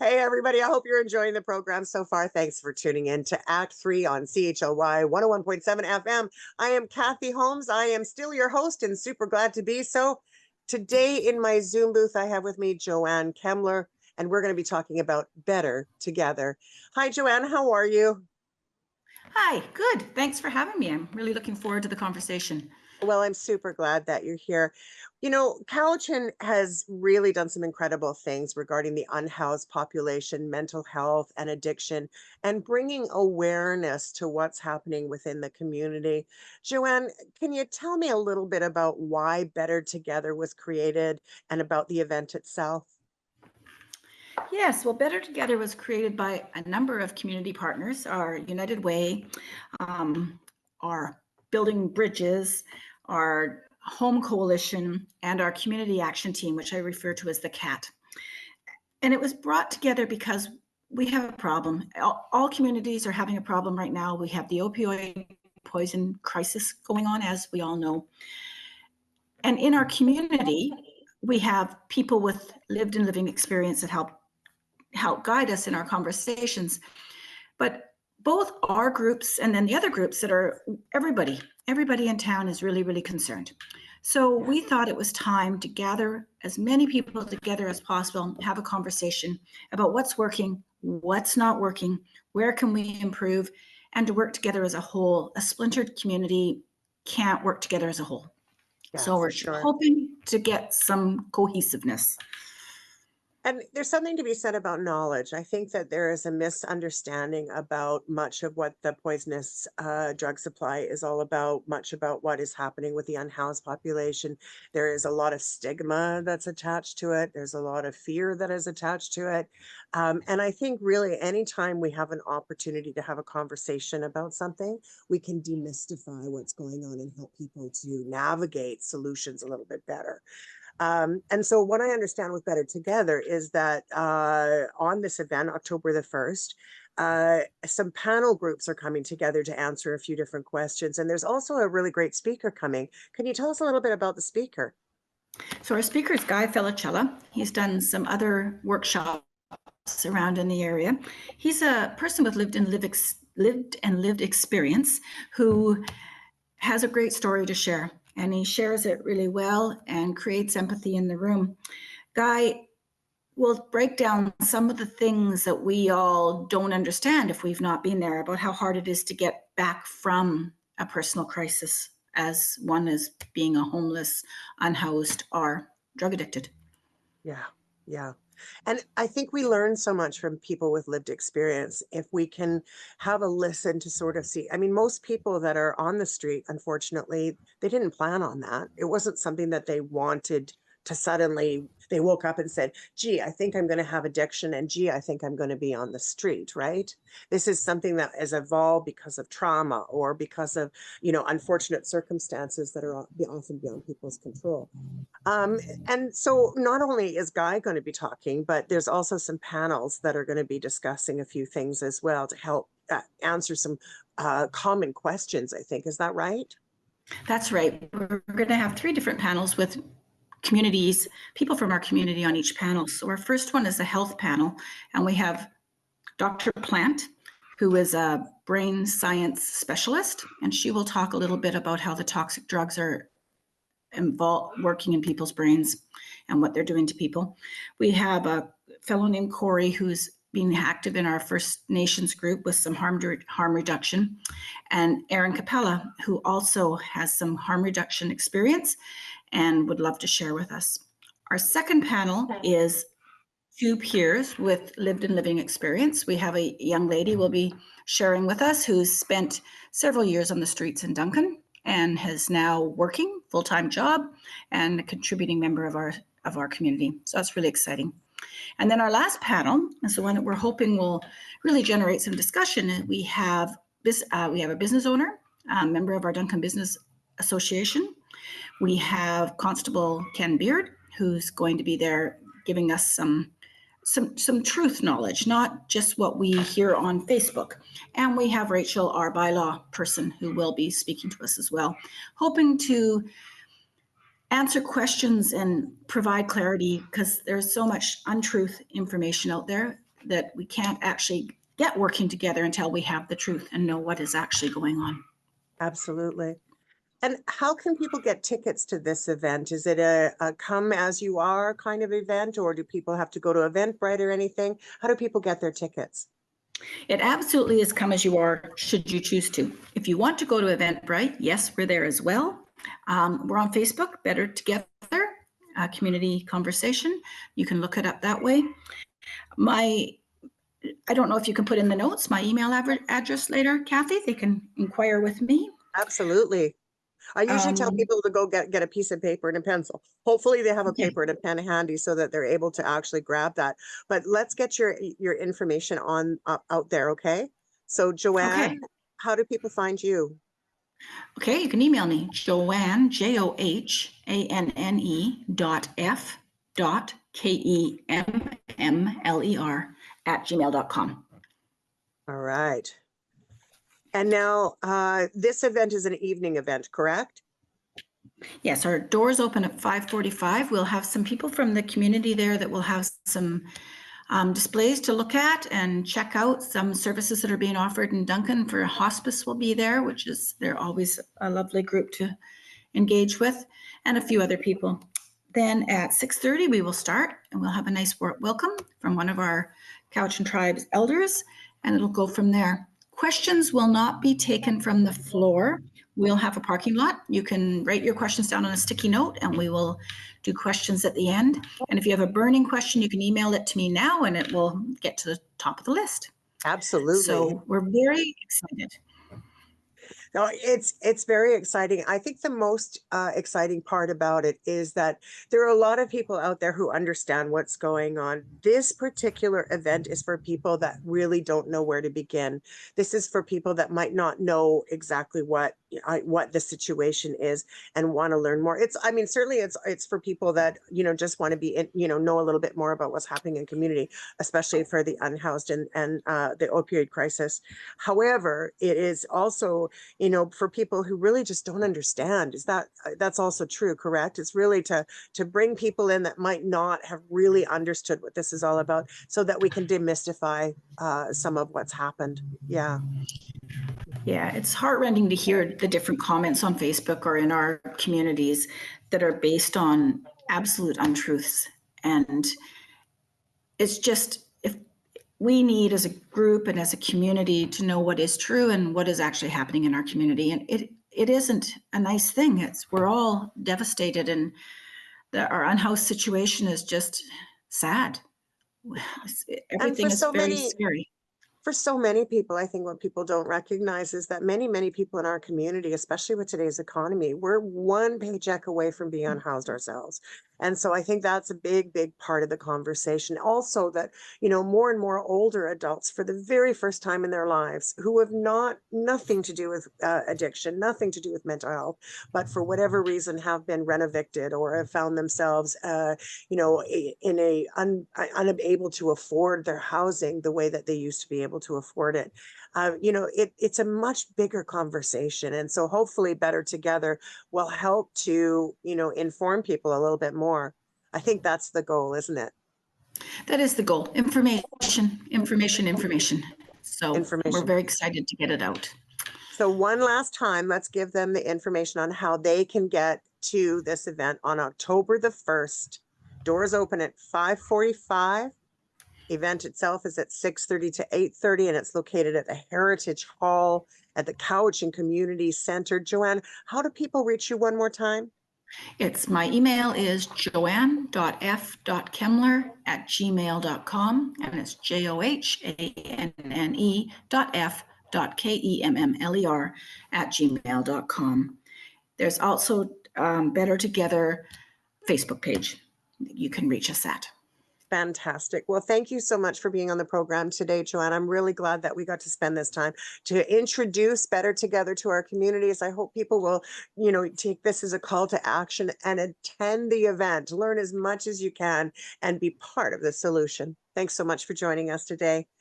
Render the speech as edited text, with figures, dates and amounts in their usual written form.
Hey, everybody. I hope you're enjoying the program so far. Thanks for tuning in to Act 3 on CHLY 101.7 FM. I am Kathy Holmes. I am still your host and super glad to be so. Today in my Zoom booth, I have with me Johanne Kemmler, and we're going to be talking about better together. Hi, Johanne. How are you? Hi, good. Thanks for having me. I'm really looking forward to the conversation. Well, I'm super glad that you're here. You know, Cowichan has really done some incredible things regarding the unhoused population, mental health, and addiction, and bringing awareness to what's happening within the community. Joanne, can you tell me a little bit about why Better Together was created and about the event itself? Yes, well, Better Together was created by a number of community partners, our United Way, um, our Building Bridges, our Home Coalition, and our Community Action Team, which I refer to as the CAT. And it was brought together because we have a problem. All communities are having a problem right now. We have the opioid poison crisis going on, as we all know. And in our community, we have people with lived and living experience that help guide us in our conversations. But both our groups and then the other groups that are everybody in town is really, really concerned. So we thought it was time to gather as many people together as possible, have a conversation about what's working, what's not working, where can we improve, and to work together as a whole. A splintered community can't work together as a whole. Yeah, So for we're sure. hoping to get some cohesiveness. And there's something to be said about knowledge. I think that there is a misunderstanding about much of what the poisonous drug supply is all about, much about what is happening with the unhoused population. There is a lot of stigma that's attached to it. There's a lot of fear that is attached to it. And I think really anytime we have an opportunity to have a conversation about something, we can demystify what's going on and help people to navigate solutions a little bit better. And so what I understand with Better Together is that on this event, October the 1st, some panel groups are coming together to answer a few different questions. And there's also a really great speaker coming. Can you tell us a little bit about the speaker? So our speaker is Guy Felicella. He's done some other workshops around in the area. He's a person with lived and lived experience who has a great story to share, and he shares it really well and creates empathy in the room. Guy will break down some of the things that we all don't understand if we've not been there, about how hard it is to get back from a personal crisis, as one as being a homeless, unhoused, or drug addicted. Yeah, yeah. And I think we learn so much from people with lived experience if we can have a listen to sort of see. I mean, most people that are on the street, unfortunately, they didn't plan on that. It wasn't something that they wanted to suddenly, they woke up and said, gee, I think I'm going to have addiction. And gee, I think I'm going to be on the street, right? This is something that has evolved because of trauma or because of, unfortunate circumstances that are often beyond people's control. Um, and so not only is Guy going to be talking, but there's also some panels that are going to be discussing a few things as well to help answer some common questions, I think. Is that right? That's right. We're going to have 3 different panels with communities, people from our community on each panel. So our first one is a health panel, and we have Dr. Plant, who is a brain science specialist, and she will talk a little bit about how the toxic drugs are working in people's brains and what they're doing to people. We have a fellow named Corey who's been active in our First Nations group with some harm reduction, and Aaron Capella, who also has some harm reduction experience and would love to share with us. Our second panel is 2 peers with lived and living experience. We have a young lady will be sharing with us who's spent several years on the streets in Duncan and is now working full-time job and a contributing member of our community. So that's really exciting. And then our last panel is the one that we're hoping will really generate some discussion. We have a business owner, a member of our Duncan Business Association. We have Constable Ken Beard, who's going to be there giving us some truth knowledge, not just what we hear on Facebook. And we have Rachel, our bylaw person, who will be speaking to us as well, hoping to answer questions and provide clarity, because there's so much untruth information out there that we can't actually get working together until we have the truth and know what is actually going on. Absolutely. And how can people get tickets to this event? Is it a come as you are kind of event, or do people have to go to Eventbrite or anything? How do people get their tickets? It absolutely is come as you are, should you choose to. If you want to go to Eventbrite, yes, we're there as well. We're on Facebook, Better Together, Community Conversation. You can look it up that way. I don't know if you can put in the notes my email address later, Kathy. They can inquire with me. Absolutely. I usually tell people to go get a piece of paper and a pencil. Hopefully they have a paper and a pen handy so that they're able to actually grab that. But let's get your information on out there, okay? So Joanne, how do people find you? Okay, you can email me, Johanne, JohanneF.Kemmler @gmail.com. All right. And now this event is an evening event, correct? Yes, our doors open at 5:45. We'll have some people from the community there that will have some displays to look at and check out some services that are being offered in Duncan. For hospice will be there, which is, they're always a lovely group to engage with, and a few other people. Then at 6:30 we will start, and we'll have a nice welcome from one of our Cowichan Tribe's elders, and it'll go from there. Questions will not be taken from the floor. We'll have a parking lot. You can write your questions down on a sticky note, and we will do questions at the end. And if you have a burning question, you can email it to me now, and it will get to the top of the list. Absolutely. So we're very excited. No, it's very exciting. I think the most exciting part about it is that there are a lot of people out there who understand what's going on. This particular event is for people that really don't know where to begin. This is for people that might not know exactly what the situation is and want to learn more. I mean, certainly it's for people that, just want to be in, know a little bit more about what's happening in community, especially for the unhoused and the opioid crisis. However, it is also, for people who really just don't understand. That's also true, correct? It's really to bring people in that might not have really understood what this is all about, so that we can demystify some of what's happened. Yeah. Yeah, it's heartrending to hear the different comments on Facebook or in our communities that are based on absolute untruths. And it's just, if we need as a group and as a community to know what is true and what is actually happening in our community. And it isn't a nice thing. We're all devastated, and our unhoused situation is just sad. Everything is very scary. For so many people, I think what people don't recognize is that many people in our community, especially with today's economy, we're one paycheck away from being unhoused ourselves. And so I think that's a big part of the conversation. Also that, more and more older adults for the very first time in their lives who have nothing to do with addiction, nothing to do with mental health, but for whatever reason have been rent-evicted or have found themselves, unable to afford their housing the way that they used to be able to afford it. It's a much bigger conversation. And so hopefully Better Together will help to, inform people a little bit more. I think that's the goal, isn't it? That is the goal. Information. So we're very excited to get it out. So one last time, let's give them the information on how they can get to this event on October the 1st. Doors open at 5:45. Event itself is at 6:30 to 8:30, and it's located at the Heritage Hal at the Cowichan Community Centre. Joanne, how do people reach you one more time? My email is Johanne.F.Kemmler @gmail.com, and it's JOHANNE.F.KEMMLER @gmail.com. There's also Better Together Facebook page that you can reach us at. Fantastic. Well, thank you so much for being on the program today, Joanne. I'm really glad that we got to spend this time to introduce Better Together to our communities. I hope people will, take this as a call to action and attend the event, learn as much as you can, and be part of the solution. Thanks so much for joining us today.